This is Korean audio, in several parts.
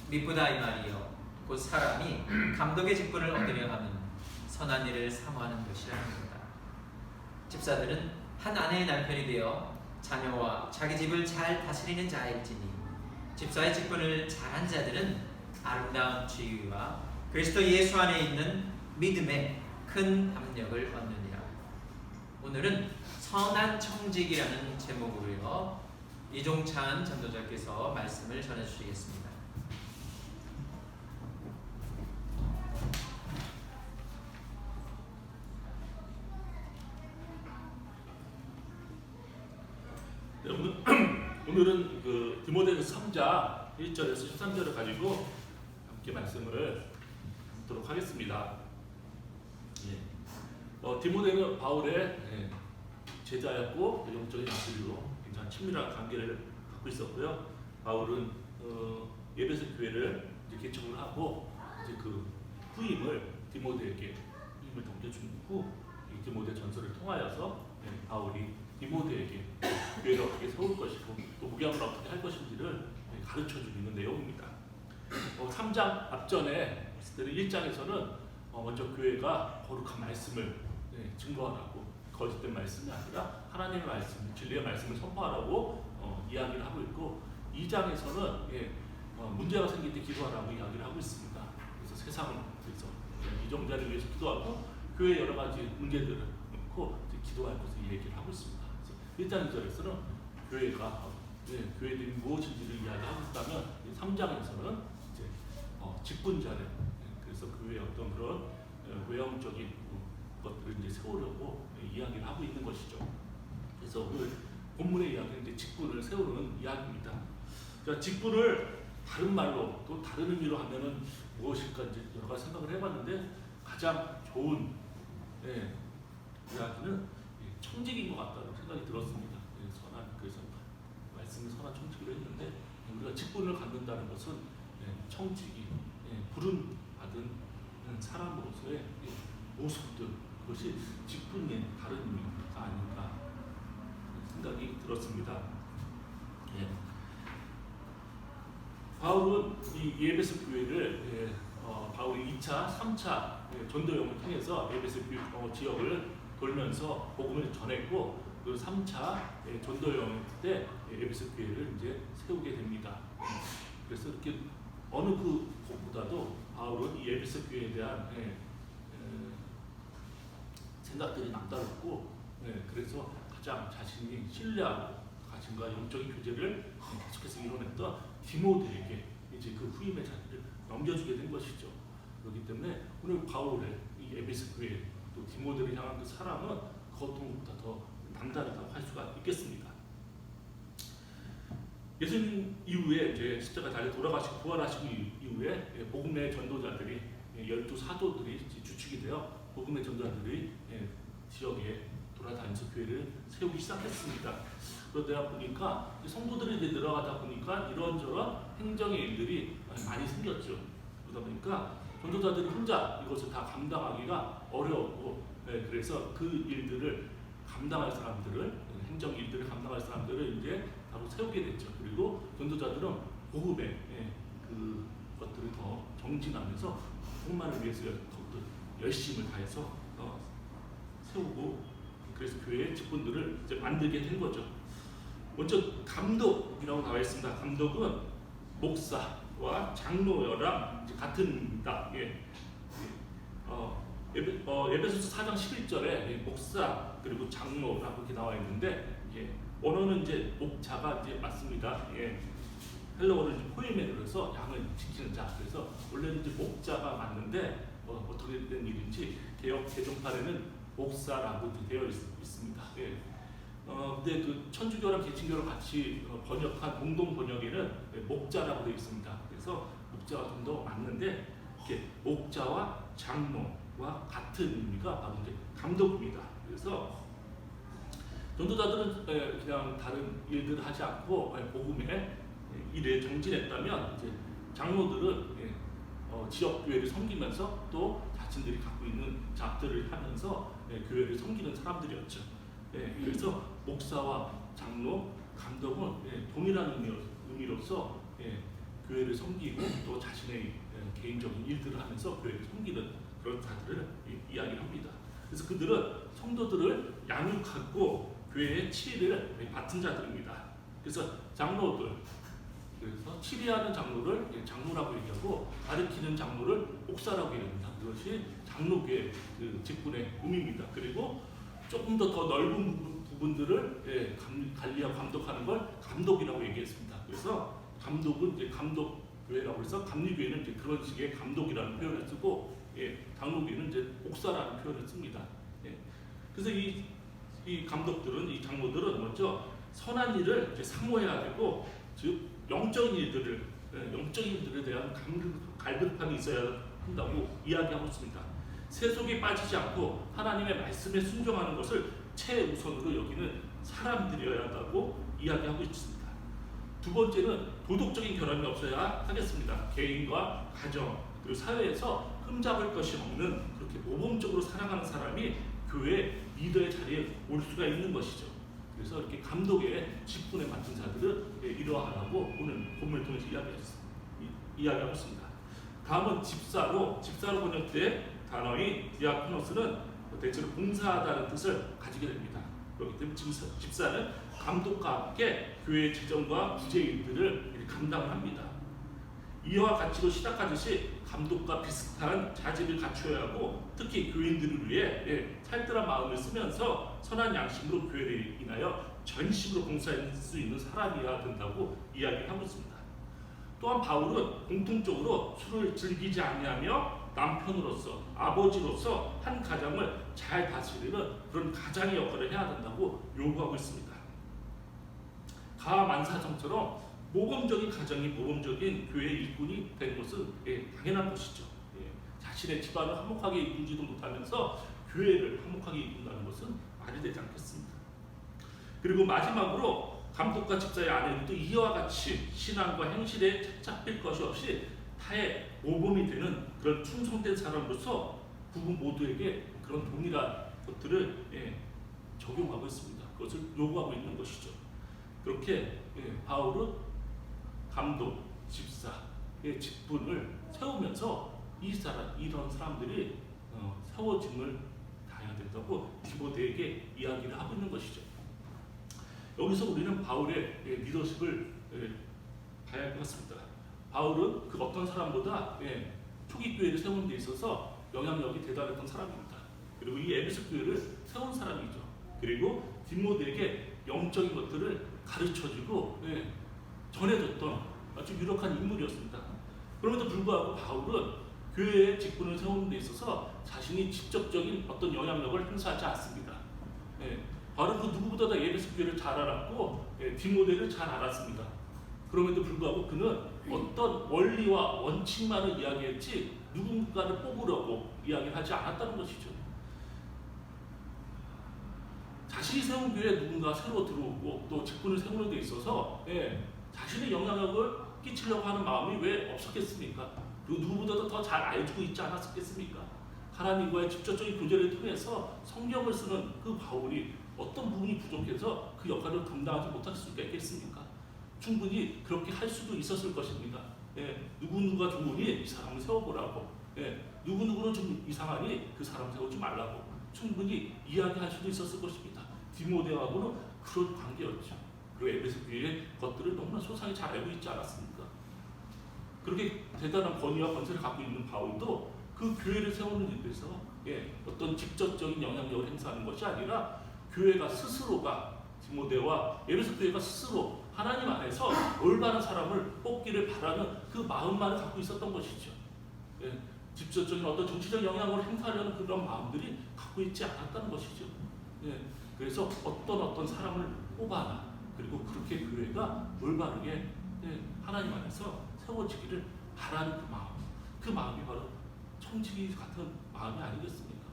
미쁘다 이 말이요 곧 사람이 감독의 직분을 얻으려 하면 선한 일을 사모하는 것이라는 것이다. 집사들은 한 아내의 남편이 되어 자녀와 자기 집을 잘 다스리는 자일지니 집사의 직분을 잘한 자들은 아름다운 지위와 그리스도 예수 안에 있는 믿음에 큰 담력을 얻느니라. 오늘은 선한 청직이라는 제목으로요 이종찬 전도자께서 말씀을 전해주시겠습니다. 네, 오늘은 그 디모데후서 3장 1절에서 13절을 가지고 함께 말씀을 듣도록 하겠습니다. 디모데는 바울의 제자였고 영적인 아들로 굉장히 친밀한 관계를 갖고 있었고요. 바울은 에베소 교회를 이제 개척을 하고 이제 그 후임을 디모데에게 후임을 넘겨준 후 이 디모데 전서를 통하여서 바울이 디모데에게 교회를 어떻게 세울 것이고 또 목양을 어떻게 할 것인지를 가르쳐주고 있는 내용입니다. 3장 앞전에 1장에서는 먼저 교회가 거룩한 말씀을 증거하라고 거짓된 말씀이 아니라 하나님의 말씀, 진리의 말씀을 선포하라고 이야기를 하고 있고 2장에서는 문제가 생길 때 기도하라고 이야기를 하고 있습니다. 그래서 세상을 그래서 이정자를 위해서 기도하고 교회 여러 가지 문제들을 놓고 기도할 것을 얘기를 하고 있습니다. 그래서 1장 2절에서는 교회가 교회들이 무엇인지를 이야기하고 있다면 3장에서는 이제 직분자를 그래서 교회의 어떤 그런 외형적인 것들을 이제 세우려고 이야기를 하고 있는 것이죠. 그래서 오늘 본문의 이야기는 이제 직분을 세우는 이야기입니다. 자, 직분을 다른 말로 또 다른 의미로 하면은 무엇일까 이제 여러 가지 생각을 해봤는데 가장 좋은 이야기는 청직인 것 같다는 생각이 들었습니다. 그래서 말씀을 선한 청직으로 했는데 우리가 직분을 갖는다는 것은 청직이 부름 받은 사람으로서의 모습들 그것이 직분의 다른 의미가 아닌가 생각이 들었습니다. 바울은 이 에베소 교회를 바울이 2차, 3차 전도여행을 통해서 에베소 지역을 돌면서 복음을 전했고 그 3차 전도여행 때 에베소 교회를 이제 세우게 됩니다. 그래서 이렇게 어느 그 곳보다도 바울은 이 에베소 교회에 대한 생각들이 남다르고 그래서 가장 자신이 신뢰하고 가진과 영적인 교제를 계속해서 이뤄냈던 디모데에게 이제 그 후임의 자리를 넘겨주게 된 것이죠. 그렇기 때문에 오늘 바울의 이 에베소 교회 또 디모데를 향한 그 사랑은 그 어떤 것보다 더 남다르다고 할 수가 있겠습니다. 예수님 이후에 이제 십자가 달려 돌아가시고 부활하시고 이후에 복음의 전도자들이 12사도들이 주축이 되어 복음의 전도자들이 지역에 돌아다니면서 교회를 세우기 시작했습니다. 그러다 보니까 성도들이 이제 늘어가다 보니까 이런저런 행정의 일들이 많이 생겼죠. 그러다 보니까 전도자들이 혼자 이것을 다 감당하기가 어려웠고 그래서 그 일들을 감당할 사람들을 행정 일들을 감당할 사람들을 이제 바로 세우게 됐죠. 그리고 전도자들은 복음의 그 것들을 더 정진하면서 복음만을 위해서 더욱더 열심을 다해서 세우고 그래서 교회의 직분들을 이제 만들게 된 거죠. 먼저 감독이라고 나와 있습니다. 감독은 목사와 장로랑 이제 같은 의미입니다. 에베소서 4장 11절에 목사 그리고 장로라고 이렇게 나와 있는데 원어는 이제 목자가 이제 맞습니다. 헬라어는 포이메 그래서 양을 지키는 자. 그래서 원래는 이제 목자가 맞는데 어떻게 된 일인지 개역 개정판에는 목사라고 되어 있습니다. 근데 그 천주교랑 개신교랑 같이 번역한 공동 번역에는 목자라고 되어 있습니다. 그래서 목자가 좀 더 맞는데 이렇게 목자와 장로와 같은 의미가 바로 이제 감독입니다. 그래서 전도자들은 그냥 다른 일들을 하지 않고 복음의 일에 정진했다면 이제 장로들은 지역 교회를 섬기면서 또 자신들이 갖고 있는 잡들을 하면서 교회를 섬기는 사람들이었죠. 그래서 목사와 장로, 감독은 동일한 의미로서 교회를 섬기고 또 자신의 개인적인 일들을 하면서 교회를 섬기는 그런 자들을 이야기를 합니다. 그래서 그들은 성도들을 양육하고 교회의 치리를 맡은 자들입니다. 그래서 장로들, 그래서 치리하는 장로를 장로라고 얘기하고 가르치는 장로를 목사라고 얘기합니다. 그것이 장로교의 그 직분의 의미입니다. 그리고 조금 더 넓은 부분들을 관리하고 감독하는 걸 감독이라고 얘기했습니다. 그래서 감독은 이제 감독교회라고 해서 감리교회는 이제 그런 식의 감독이라는 표현을 쓰고, 장로교회는 이제 목사라는 표현을 씁니다. 그래서 이 감독들은, 이 장로들은 먼저 선한 일을 이제 사모해야 되고, 즉 영적인 일들에 대한 갈급함이 있어야 한다고 이야기하고 있습니다. 세속에 빠지지 않고 하나님의 말씀에 순종하는 것을 최우선으로 여기는 사람들이어야 한다고 이야기하고 있습니다. 두 번째는 도덕적인 결함이 없어야 하겠습니다. 개인과 가정 그리고 사회에서 흠잡을 것이 없는 그렇게 모범적으로 살아가는 사람이 교회 리더의 자리에 올 수가 있는 것이죠. 그래서 이렇게 감독의 직분에 맡은 자들은 이러하라고 오늘 본문을 통해서 이야기하고 있습니다. 다음은 집사로 번역된 단어인 디아코노스는 대체로 봉사하다는 뜻을 가지게 됩니다. 그렇기 때문에 집사는 감독과 함께 교회의 재정과 부재 일들을 감당을 합니다. 이와 같이도 시작하듯이 감독과 비슷한 자질을 갖추어야 하고, 특히 교인들을 위해 살뜰한 마음을 쓰면서 선한 양심으로 교회를 인하여 전심으로 봉사할 수 있는 사람이어야 된다고 이야기하고 있습니다. 또한 바울은 공통적으로 술을 즐기지 아니하며 남편으로서, 아버지로서 한 가정을 잘 다스리는 그런 가장의 역할을 해야 된다고 요구하고 있습니다. 가만사정처럼 모범적인 가정이 모범적인 교회의 일꾼이 된 것은 당연한 것이죠. 자신의 집안을 화목하게 이끌지도 못하면서 교회를 화목하게 이끈다는 것은 말이 되지 않겠습니다. 그리고 마지막으로 감독과 집사의 아내들도 이와 같이 신앙과 행실에 잡힐 것이 없이 타의 모범이 되는 그런 충성된 사람으로서 부부 모두에게 그런 동일한 것들을 적용하고 있습니다. 그것을 요구하고 있는 것이죠. 그렇게 바울은 감독, 집사의 직분을 세우면서 이런 사람들이 세워짐을 다해야 된다고 디모데에게 이야기를 하고 있는 것이죠. 여기서 우리는 바울의 리더십을 봐야 할 것 같습니다. 바울은 그 어떤 사람보다 초기 교회를 세우는 데 있어서 영향력이 대단했던 사람입니다. 그리고 이 에베소 교회를 세운 사람이죠. 그리고 디모데에게 영적인 것들을 가르쳐주고 전해줬던 아주 유력한 인물이었습니다. 그럼에도 불구하고 바울은 교회의 직분을 세우는 데 있어서 자신이 직접적인 어떤 영향력을 행사하지 않습니다. 바울은 그 누구보다 에베소 교회를 잘 알았고 디모데를 잘 알았습니다. 그럼에도 불구하고 그는 어떤 원리와 원칙만을 이야기했지 누군가를 뽑으려고 이야기를 하지 않았다는 것이죠. 자신이 세운 교회에 누군가 새로 들어오고 또 직분을 세우는 데 있어서 자신의 영향력을 끼치려고 하는 마음이 왜 없었겠습니까? 그리고 누구보다도 더 잘 알고 있지 않았겠습니까? 하나님과의 직접적인 교제를 통해서 성경을 쓰는 그 바울이 어떤 부분이 부족해서 그 역할을 감당하지 못할 수가 있겠습니까? 충분히 그렇게 할 수도 있었을 것입니다. 누구누가 좋으니 이 사람을 세워보라고, 누구누구는 좀 이상하니 그 사람 세우지 말라고 충분히 이야기할 수도 있었을 것입니다. 디모데하고는 그런 관계였죠. 그리고 에베소 교회의 것들을 너무나 소상히 잘 알고 있지 않았습니까? 그렇게 대단한 권위와 권세를 갖고 있는 바울도 그 교회를 세우는 일에서 어떤 직접적인 영향력을 행사하는 것이 아니라 교회가 스스로가, 디모데와 에베소 교회가 스스로 하나님 안에서 올바른 사람을 뽑기를 바라는 그 마음만을 갖고 있었던 것이죠. 직접적인 어떤 정치적 영향을 행사하려는 그런 마음들이 갖고 있지 않았다는 것이죠. 그래서 어떤 사람을 뽑아라. 그리고 그렇게 교회가 올바르게 하나님 안에서 세워지기를 바라는 그 마음이 바로 청지기 같은 마음이 아니겠습니까?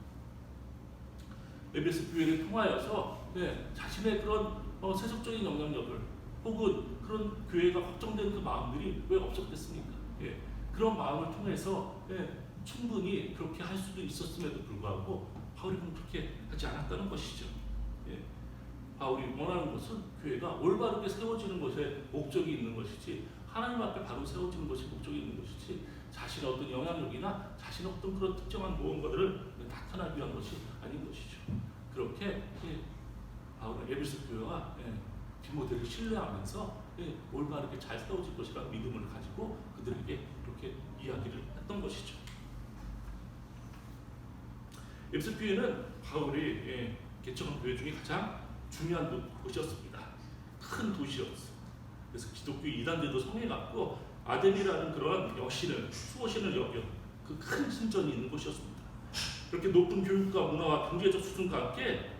에베소 교회를 통하여서 자신의 그런 세속적인 영향력을 혹은 그런 교회가 확정된 그 마음들이 왜 없었겠습니까? 그런 마음을 통해서 충분히 그렇게 할 수도 있었음에도 불구하고 바울은 그렇게 하지 않았다는 것이죠. 바울이 원하는 것은 교회가 올바르게 세워지는 것에 목적이 있는 것이지 하나님 앞에 바로 세워지는 것이 목적이 있는 것이지 자신의 어떤 영향력이나 자신의 어떤 그런 특정한 무언가들을 나타나기 위한 것이 아닌 것이죠. 그렇게 바울은 에베소 교회가 디모데를 신뢰하면서 올바르게 잘 세워질 것이라는 믿음을 가지고 그들에게 이렇게 이야기를 했던 것이죠. 에베소 교회는 바울이 개척한 교회 중에 가장 중요한 곳이었습니다. 큰 도시였어요. 그래서 기독교 이단들도 성해갔고 아덴이라는 그런 여신을 수호신을 여겨 그 큰 신전이 있는 곳이었습니다. 그렇게 높은 교육과 문화와 경제적 수준과 함께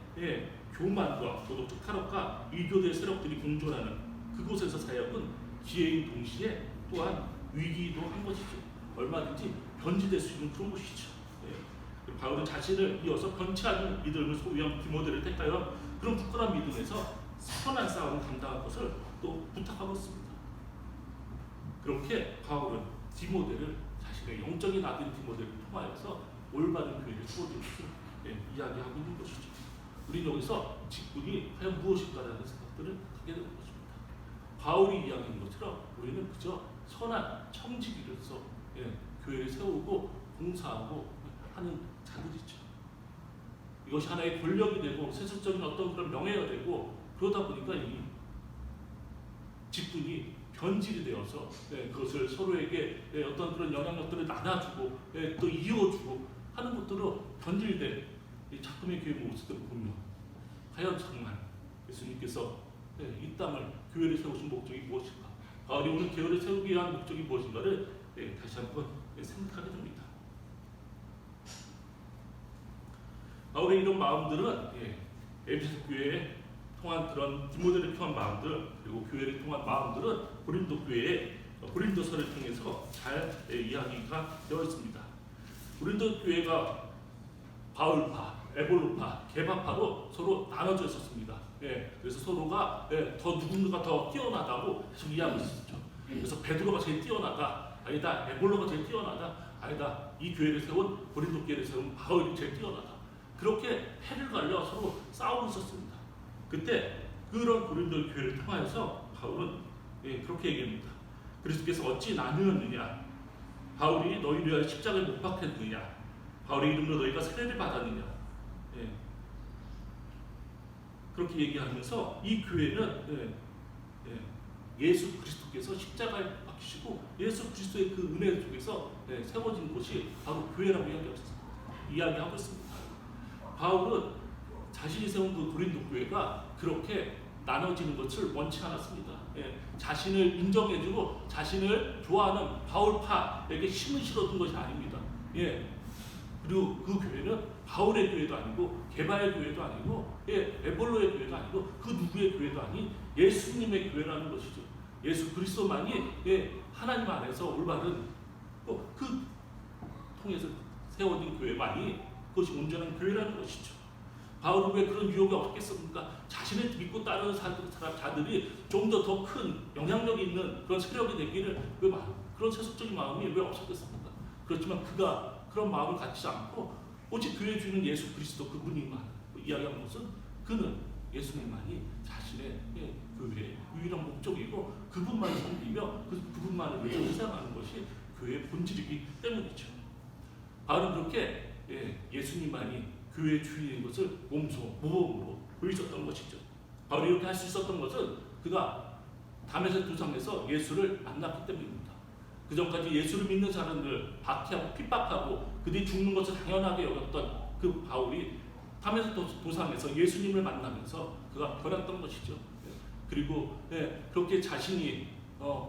교만과 도덕적 타락과 이교대 세력들이 공존하는 그곳에서 사역은 기회인 동시에 또한 위기도 한 것이죠. 얼마든지 변질될 수 있는 그런 곳이죠. 바울은 자신을 이어서 변치 않은 믿음을 소유한 디모데를 택하여 그런 굳건한 믿음에서 선한 싸움을 감당할 것을 또 부탁하고 있습니다. 그렇게 바울은 디모데를 자신의 영적인 아들 디모데를 통하여서 올바른 교회를 세워줄 것을 이야기하고 있는 것이죠. 우리는 여기서 직분이 과연 무엇일까라는 생각들을 하게 되는 것입니다. 바울이 이야기한 것처럼 우리는 그저 선한 청지기로서 교회를 세우고 봉사하고 하는 자들이죠. 이것이 하나의 권력이 되고 세속적인 어떤 그런 명예가 되고 그러다 보니까 이 직분이 변질이 되어서 그것을 서로에게 어떤 그런 영향력들을 나눠주고 또 이어주고 하는 것들로 변질된 이 작품의 교회 모습들을 보면 과연 정말 예수님께서 이 땅을 교회를 세우신 목적이 무엇인가? 바울이 오늘 교회를 세우기 위한 목적이 무엇인가를 다시 한번 생각하게 됩니다. 바울의 이런 마음들은 에베소 교회에 통한 그런 디모데를 통한 마음들 그리고 교회를 통한 마음들은 고린도 교회의 고린도서를 통해서 잘 이야기가 되어 있습니다. 고린도 교회가 바울파, 에볼로파, 게바파로 서로 나눠져 있었습니다. 그래서 서로가 더 누군가가 더 뛰어나다고 계속 이야기하고 있었죠. 그래서 베드로가 제일 뛰어나다, 아니다. 에볼로가 제일 뛰어나다, 아니다. 이 교회를 세운 고린도 교회를 세운 바울이 제일 뛰어나다. 그렇게 해를 갈려 서로 싸우고 있었습니다. 그때 그런 고린도 교회를 통하여서 바울은 그렇게 얘기합니다. 그리스도께서 어찌 나누었느냐? 바울이 너희를 위하여 십자가에 못 박혔느냐? 바울의 이름으로 너희가 세례를 받았느냐? 그렇게 얘기하면서 이 교회는 예수 그리스도께서 십자가에 박히시고 예수 그리스도의 그 은혜 속에서 세워진 곳이 바로 교회라고 이야기하고 있습니다. 바울은 자신이 세운 그 고린도 교회가 그렇게 나눠지는 것을 원치 않았습니다. 자신을 인정해주고 자신을 좋아하는 바울파에게 힘을 실어준 것이 아닙니다. 그리고 그 교회는 바울의 교회도 아니고 게바의 교회도 아니고 에볼로의 교회도 아니고 그 누구의 교회도 아닌 예수님의 교회라는 것이죠. 예수 그리스도만이 하나님 안에서 올바른 그 통해서 세워진 교회만이 그것이 온전한 교회라는 것이죠. 바울은 왜 그런 유혹이 없겠습니까? 자신을 믿고 따르는 자들이 좀 더 큰 영향력이 있는 그런 세력이 되기를 왜 그런 세속적인 마음이 왜 없었겠습니까? 그렇지만 그가 그런 마음을 갖지 않고 오직 교회 주는 예수 그리스도 그분이만 이야기한 것은 그는 예수님만이 자신의 교회의 유일한 목적이고 그분만을 섬기며 그분만을 위해 희생하는 것이 교회의 본질이기 때문이죠. 바울은 그렇게 예수님만이 교회의 주인인 것을 몸소 모범으로 보이셨던 것이죠. 바울이 이렇게 할 수 있었던 것은 그가 다메섹 도상에서 예수를 만났기 때문입니다. 그 전까지 예수를 믿는 사람들을 박해하고 핍박하고 그들이 죽는 것을 당연하게 여겼던 그 바울이 다메섹 도상에서 예수님을 만나면서 그가 변했던 것이죠. 그리고 그렇게 자신이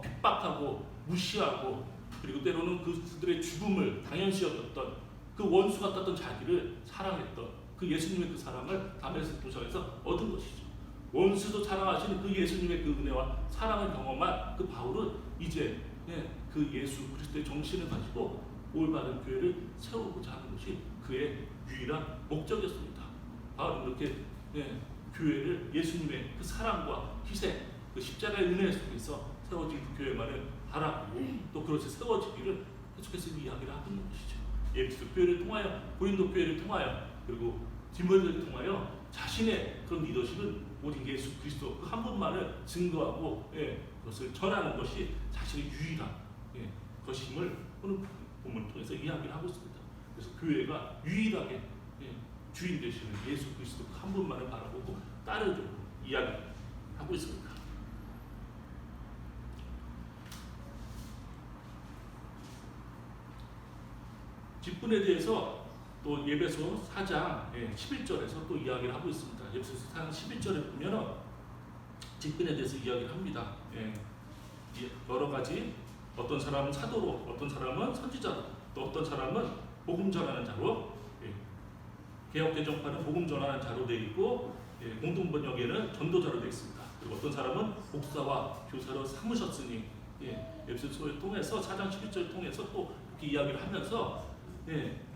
핍박하고 무시하고 그리고 때로는 그들의 죽음을 당연시 여겼던 그 원수 같았던 자기를 사랑했던 그 예수님의 그 사랑을 다메섹 도상에서 얻은 것이죠. 원수도 사랑하시는 그 예수님의 그 은혜와 사랑을 경험한 그 바울은 이제 그 예수 그리스도의 정신을 가지고 올바른 교회를 세우고자 하는 것이 그의 유일한 목적이었습니다. 바울은 이렇게 교회를 예수님의 그 사랑과 희생, 그 십자가의 은혜 속에서 세워진 그 교회만을 바라고 또 그렇게 세워지기를 계속해서 이야기를 하고 있는 것이죠. 에베소 교회를 통하여 고린도 교회를 통하여 그리고 디모데를 통하여 자신의 그런 리더십은 오직 예수 그리스도 그 한 분만을 증거하고 그것을 전하는 것이 자신의 유일한 것임을 오늘 본문을 통해서 이야기를 하고 있습니다. 그래서 교회가 유일하게 주인 되시는 예수 그리스도 그 한 분만을 바라보고 따르도록 이야기하고 있습니다. 직분에 대해서 또 예배소 4장 11절에서 또 이야기를 하고 있습니다. 예배소 4장 11절에 보면 직분에 대해서 이야기를 합니다. 여러 가지, 어떤 사람은 사도로, 어떤 사람은 선지자로, 또 어떤 사람은 복음 전하는 자로, 개혁개정파는 복음 전하는 자로 되어 있고, 공동번역에는 전도자로 되어 있습니다. 그리고 어떤 사람은 목사와 교사로 삼으셨으니, 에베소서를 통해서 4장 11절을 통해서 또 이렇게 이야기를 하면서,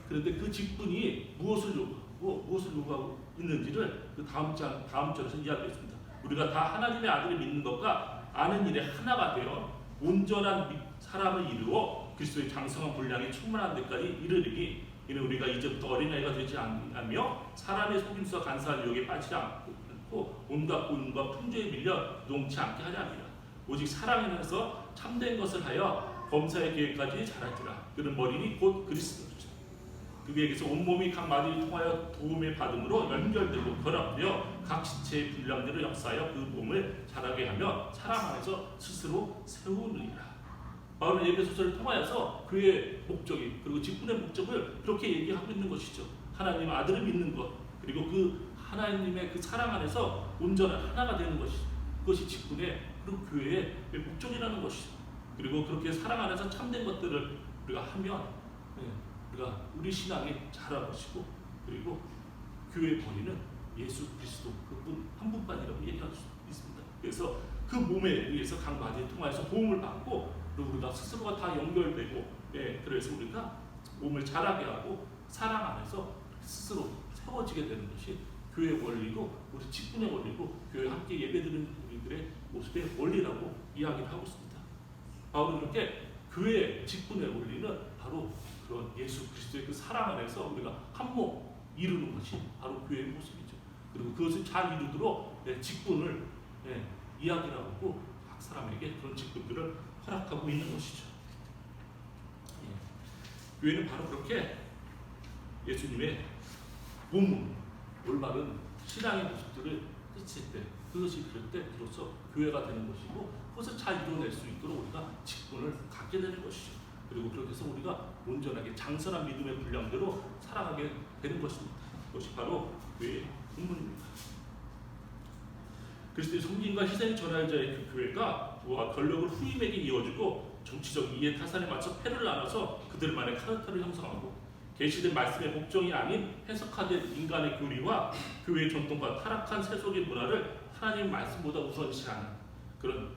그런데 그 직분이 무엇을 요구하고 있는지를 그 다음 절에서 이야기했습니다. 우리가 다 하나님의 아들을 믿는 것과 아는 일에 하나가 되어 온전한 사람을 이루어 그리스도의 장성한 분량이 충만한 데까지 이르리니, 이는 우리가 이제부터 어린아이가 되지 않으며 사람의 속임수와 간사한 유혹에 빠지지 않고 온갖 고윤과 풍조에 밀려 농치 않게 하려 합니다. 오직 사랑에서 참된 것을 하여 범사의 계획까지 자랄지라. 그는 머리니 곧 그리스도죠. 그에게서 온몸이 각 마디를 통하여 도움을 받음으로 연결되고 결합되어 각 지체의 분량대로 역사하여 그 몸을 자라게 하며 사랑 안에서 스스로 세우느니라. 바울은 예배소서를 통하여서 그의 목적이, 그리고 직분의 목적을 그렇게 얘기하고 있는 것이죠. 하나님 아들을 믿는 것, 그리고 그 하나님의 그 사랑 안에서 온전한 하나가 되는 것이죠. 그것이 직분의, 그리고 교회의 목적이라는 것이죠. 그리고 그렇게 사랑 안에서 참된 것들을 우리가 하면 우리가 우리 신앙이 자랄 것이고, 그리고 교회의 머리는 예수 그리스도 그분 한 분만이라고 얘기할 수 있습니다. 그래서 그 몸에 의해서 각 마디에 통하여서 도움을 받고, 그리고 우리가 스스로가 다 연결되고, 그래서 우리가 몸을 자라게 하고 사랑 안에서 스스로 세워지게 되는 것이 교회의 원리고, 우리 직분의 원리고, 교회 함께 예배드리는 우리들의 모습의 원리라고 이야기를 하고 있습니다. 바울은 이렇게 교회의 직분의 원리는 바로 그런 예수 그리스도의 그 사랑 안에서 우리가 한 몸 이루는 것이 바로 교회의 모습이죠. 그리고 그것을 잘 이루도록 직분을 이야기를 하고 각 사람에게 그런 직분들을 허락하고 있는 것이죠. 교회는 바로 그렇게 예수님의 몸, 올바른 신앙의 모습들을 끼칠 때, 그것이 그럴 때 비로소 교회가 되는 것이고, 그것을 잘 이루어낼 수 있도록 우리가 직분을 갖게 되는 것이죠. 그리고 그렇게 해서 우리가 온전하게 장선한 믿음의 분량대로 살아가게 되는 것입니다. 그것이 바로 교회의 본문입니다. 그리스도의 섬김과 희생이 전할 자의 그 교회가 부와 권력을 후임에게 이어주고 정치적 이해 타산에 맞춰 패를 나눠서 그들만의 카르타를 형성하고 계시된 말씀의 목적이 아닌 해석화된 인간의 교리와 교회의 전통과 타락한 세속의 문화를 하나님 말씀보다 우선시하는 그런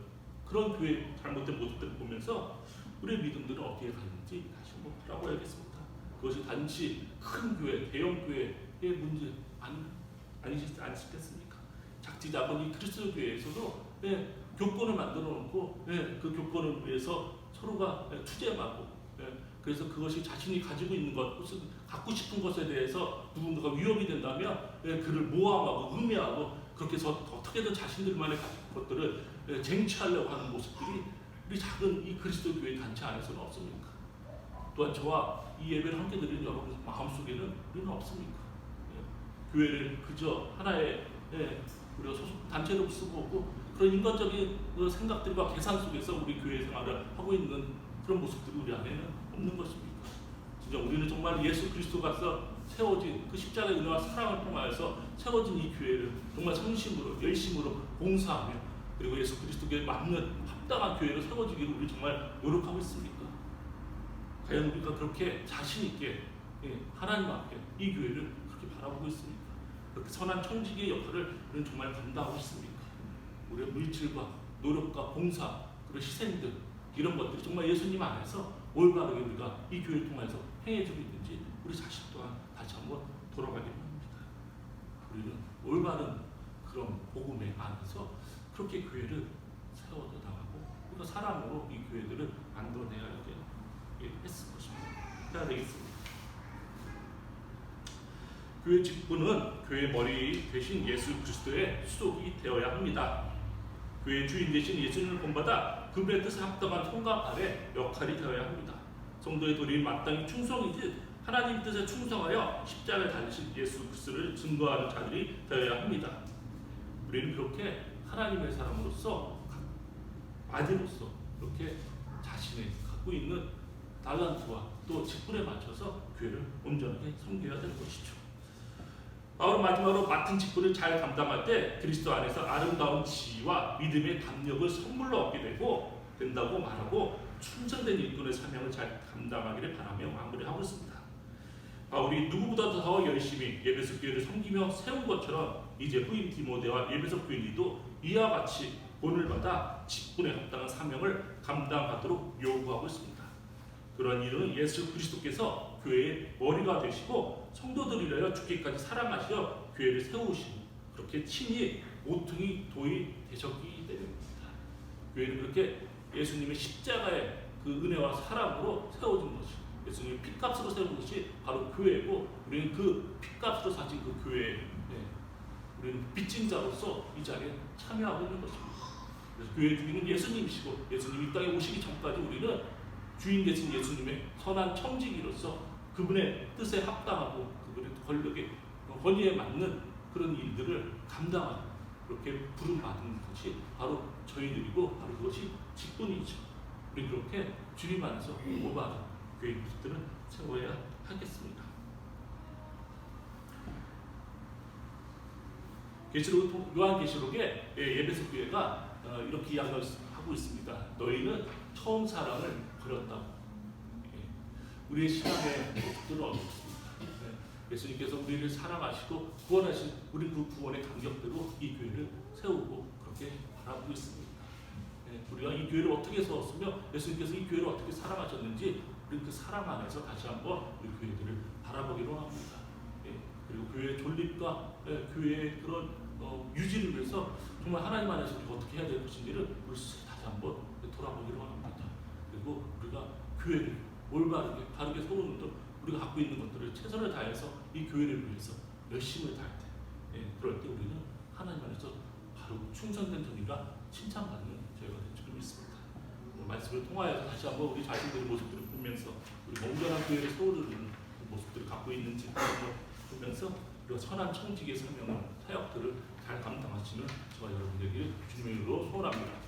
교회의 잘못된 모습들을 보면서 우리의 믿음들은 어디에 가는지 다시 한번 돌아봐야겠습니다. 그것이 단지 큰 교회, 대형 교회의 문제 아니지 않겠습니까? 작지 작은 이 그리스도 교회에서도 교권을 만들어 놓고 그 교권을 위해서 서로가 투쟁하고, 그래서 그것이 자신이 가지고 있는 것, 갖고 싶은 것에 대해서 누군가가 위협이 된다면 그를 모함하고 음해하고, 그렇게 해서 어떻게든 자신들만의 것들을 쟁취하려고 하는 모습들이 우리 작은 이 그리스도 교회 단체 안에서는 없습니까? 또한 저와 이 예배를 함께 드리는 여러분 마음속에는 우리는 없습니까? 교회를 그저 하나의 우리가 소속 단체로 쓰고 그런 인간적인 생각들과 계산 속에서 우리 교회 생활을 하고 있는 그런 모습들이 우리 안에는 없는 것입니까? 진짜 우리는 정말 예수 그리스도가 세워진 그 십자가의 은혜와 사랑을 통하여서 세워진 이 교회를 정말 성심으로 열심으로 봉사하며, 그리고 예수 그리스도께 맞는 합당한 교회로 세워지기를 우리 정말 노력하고 있습니까? 과연 우리가 그렇게 자신 있게 하나님 앞에 이 교회를 그렇게 바라보고 있습니까? 그렇게 선한 청지기의 역할을 우리는 정말 감당하고 있습니까? 우리의 물질과 노력과 봉사, 그리고 희생들, 이런 것들이 정말 예수님 안에서 올바르게 우리가 이 교회를 통해서 행해지고 있는지 우리 자신 또한 다시 한번 돌아가기를 합니다. 우리는 올바른 그런 복음의 안에서 그렇게 교회를 세워져 나가고, 우리가 사랑으로 이 교회들을 만들어내야 했을 것입니다. 해야 되겠습니다. 교회 직분은 교회 머리 되신 예수 그리스도의 수독이 되어야 합니다. 교회 주인 되신 예수님을 본받아 그분의 뜻에 합당한 손과 발의 역할이 되어야 합니다. 성도의 도리는 마땅히 충성이듯 하나님 뜻에 충성하여 십자가에 달리신 예수 그리스도를 증거하는 자들이 되어야 합니다. 우리는 그렇게 하나님의 사람으로서 아들로서 그렇게 자신의 갖고 있는 달란트와 또 직분에 맞춰서 교회를 온전하게 섬겨야 되는 것이죠. 바울은 마지막으로 맡은 직분을 잘 감당할 때 그리스도 안에서 아름다운 지위와 믿음의 담력을 선물로 얻게 된다고 말하고 충성된 일꾼의 사명을 잘 감당하기를 바라며 마무리하고 있습니다. 바울이 누구보다도 더 열심히 에베소 교회를 섬기며 세운 것처럼 이제 후임 디모데와 에베소 교인들도 이와 같이 본을 받아 직분에 합당한 사명을 감당하도록 요구하고 있습니다. 그러한 일은 예수 그리스도께서 교회의 머리가 되시고 성도들을 위하여 죽기까지 사랑하시어 교회를 세우시고 그렇게 친히 모퉁이 돌이 되셨기 때문입니다. 교회는 그렇게 예수님의 십자가의 그 은혜와 사랑으로 세워진 것이 예수님의 피값으로 세운 것이 바로 교회고 우리는 그 피값으로 사신 그 교회에 우리는 빚진 자로서 이 자리에 참여하고 있는 것입니다. 그래서 교회 주인은 예수님이시고 예수님이 이 땅에 오시기 전까지 우리는 주인 되신 예수님의 선한 청지기로서 그분의 뜻에 합당하고 그분의 권위에 맞는 그런 일들을 감당하는 그렇게 부름받은 것이 바로 저희들이고 바로 그것이 직분이죠. 우리 그렇게 주님 안에서 올바른 교회 모습들을 세워야 하겠습니다. 요한계시록에 에베소 교회가 이렇게 이야기를 하고 있습니다. 너희는 처음 사랑을 버렸다고. 우리의 신앙의 모습들은 어떻습니까? 예수님께서 우리를 사랑하시고 구원하신 우리 그 구원의 감격대로 이 교회를 세우고 그렇게 바라보고 있습니다. 우리가 이 교회를 어떻게 세웠으며 예수님께서 이 교회를 어떻게 사랑하셨는지 우리 그 사랑 안에서 다시 한번 우리 교회들을 바라보기로 합니다. 그리고 교회의 존립과 교회의 그런 유지를 위해서 정말 하나님 안에서 우리가 어떻게 해야 될 것인지를 우리 스스로 다시 한번 돌아보기로 합니다. 그리고 우리가 교회를 올바르게 바르게 세우는 것 우리가 갖고 있는 것들을 최선을 다해서 이 교회를 위해서 열심을 다할 때 그럴 때 우리는 하나님 안에서 바로 충성된 정의가 칭찬받는 저희가 될 줄 믿습니다. 오늘 말씀을 통하여서 다시 한번 우리 자신들의 모습들을 보면서 우리 온전한 교회를 세우는 모습들을 갖고 있는지 보면서 우리가 선한 청지기의 사명을 사역들을 잘 감당하시는 저와 여러분들에게 주님의 이름으로 소원합니다.